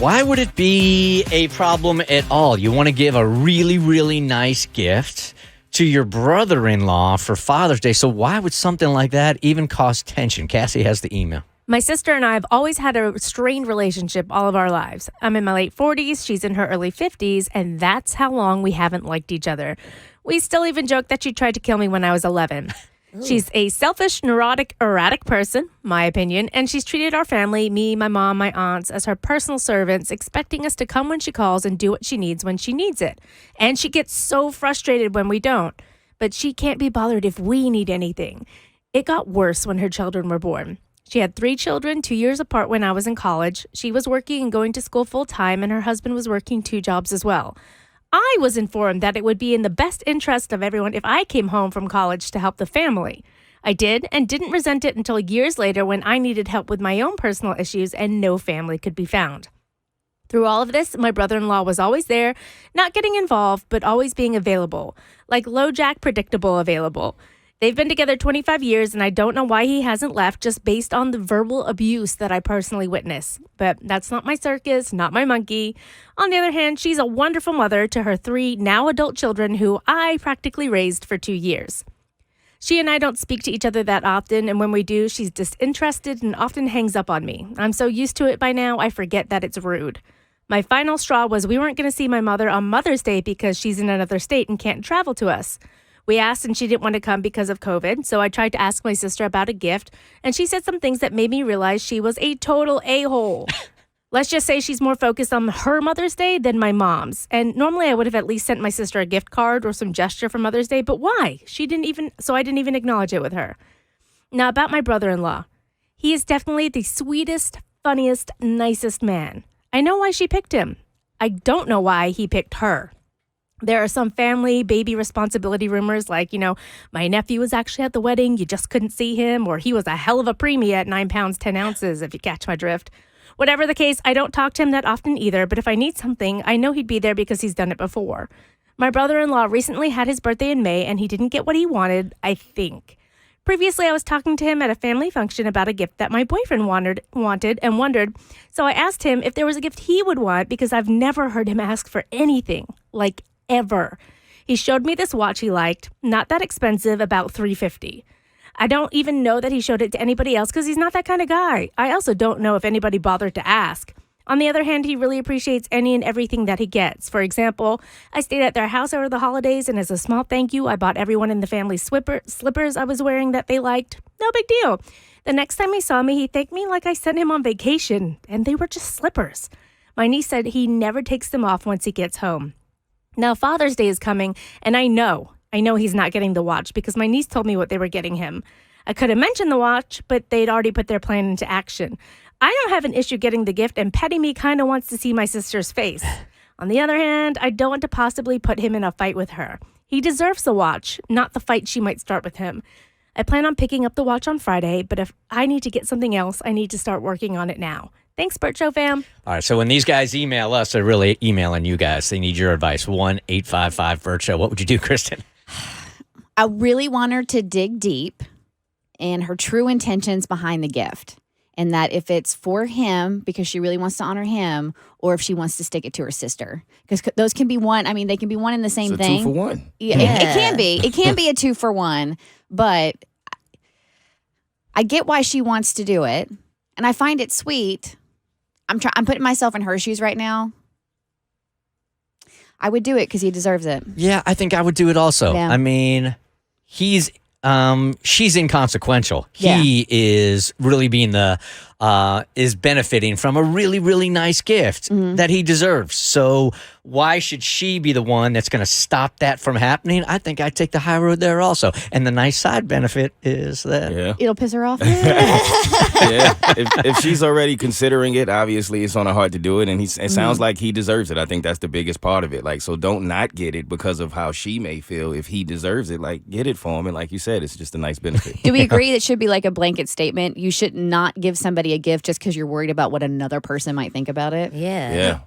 Why would it be a problem at all? You want to give a really, really nice gift to your brother-in-law for Father's Day. So why would something like that even cause tension? Cassie has the email. My sister and I have always had a strained relationship all of our lives. I'm in my late 40s, she's in her early 50s, and that's how long we haven't liked each other. We still even joke that she tried to kill me when I was 11. Ooh. She's a selfish, neurotic, erratic person, my opinion, and she's treated our family, me, my mom, my aunts, as her personal servants, expecting us to come when she calls and do what she needs when she needs it. And she gets so frustrated when we don't. But she can't be bothered if we need anything. It got worse when her children were born. She had 3 children, 2 years apart when I was in college. She was working and going to school full time, and her husband was working 2 jobs as well. I was informed that it would be in the best interest of everyone if I came home from college to help the family. I did and didn't resent it until years later when I needed help with my own personal issues and no family could be found. Through all of this, my brother-in-law was always there, not getting involved, but always being available, like LoJack predictable available. They've been together 25 years, and I don't know why he hasn't left just based on the verbal abuse that I personally witness. But that's not my circus, not my monkey. On the other hand, she's a wonderful mother to her 3 now adult children who I practically raised for 2 years. She and I don't speak to each other that often, and when we do, she's disinterested and often hangs up on me. I'm so used to it by now, I forget that it's rude. My final straw was we weren't going to see my mother on Mother's Day because she's in another state and can't travel to us. We asked and she didn't want to come because of COVID, so I tried to ask my sister about a gift, and she said some things that made me realize she was a total a-hole. Let's just say she's more focused on her Mother's Day than my mom's, and normally I would have at least sent my sister a gift card or some gesture for Mother's Day, but why? I didn't even acknowledge it with her. Now about my brother-in-law. He is definitely the sweetest, funniest, nicest man. I know why she picked him. I don't know why he picked her. There are some family baby responsibility rumors like, my nephew was actually at the wedding, you just couldn't see him, or he was a hell of a preemie at 9 pounds, 10 ounces, if you catch my drift. Whatever the case, I don't talk to him that often either, but if I need something, I know he'd be there because he's done it before. My brother-in-law recently had his birthday in May, and he didn't get what he wanted, I think. Previously, I was talking to him at a family function about a gift that my boyfriend wanted and wondered, so I asked him if there was a gift he would want because I've never heard him ask for anything, like ever. He showed me this watch he liked, not that expensive, about $350. I don't even know that he showed it to anybody else because he's not that kind of guy. I also don't know if anybody bothered to ask. On the other hand, he really appreciates any and everything that he gets. For example, I stayed at their house over the holidays, and as a small thank you, I bought everyone in the family slippers I was wearing that they liked. No big deal. The next time he saw me, he thanked me like I sent him on vacation, and they were just slippers. My niece said he never takes them off once he gets home. Now, Father's Day is coming, and I know he's not getting the watch because my niece told me what they were getting him. I could have mentioned the watch, but they'd already put their plan into action. I don't have an issue getting the gift, and petty me kind of wants to see my sister's face. On the other hand, I don't want to possibly put him in a fight with her. He deserves the watch, not the fight she might start with him. I plan on picking up the watch on Friday, but if I need to get something else, I need to start working on it now. Thanks, Bert Show fam. All right, so when these guys email us, they're really emailing you guys. They need your advice. 1-855-BERT Show. What would you do, Kristen? I really want her to dig deep in her true intentions behind the gift. And that if it's for him because she really wants to honor him, or if she wants to stick it to her sister. Because those can be one, they can be one and the same thing. It's a 2-for-1. Yeah, it can be. It can be a 2-for-1. But I get why she wants to do it. And I find it sweet. I'm putting myself in her shoes right now. I would do it because he deserves it. Yeah, I think I would do it also. Yeah. She's inconsequential. He is really being is benefiting from a really, really nice gift that he deserves. So why should she be the one that's going to stop that from happening? I think I'd take the high road there also. And the nice side benefit is that it'll piss her off. Yeah. If she's already considering it, obviously it's on her heart to do it. And it sounds like he deserves it. I think that's the biggest part of it. So don't not get it because of how she may feel. If he deserves it, get it for him. And like you said, it's just a nice benefit. Do we agree it should be like a blanket statement? You should not give somebody a gift just because you're worried about what another person might think about it? Yeah.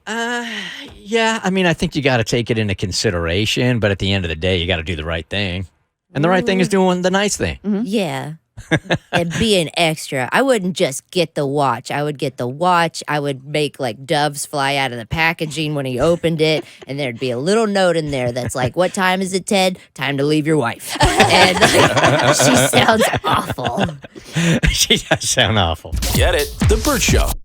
Yeah. I think you got to take it into consideration, but at the end of the day, you got to do the right thing. And the right thing is doing the nice thing. Yeah. and be an extra. I wouldn't just get the watch. I would get the watch. I would make like doves fly out of the packaging when he opened it, and there'd be a little note in there that's like, "What time is it, Ted? Time to leave your wife." And like, she sounds awful. She does sound awful. Get it? The Bert Show.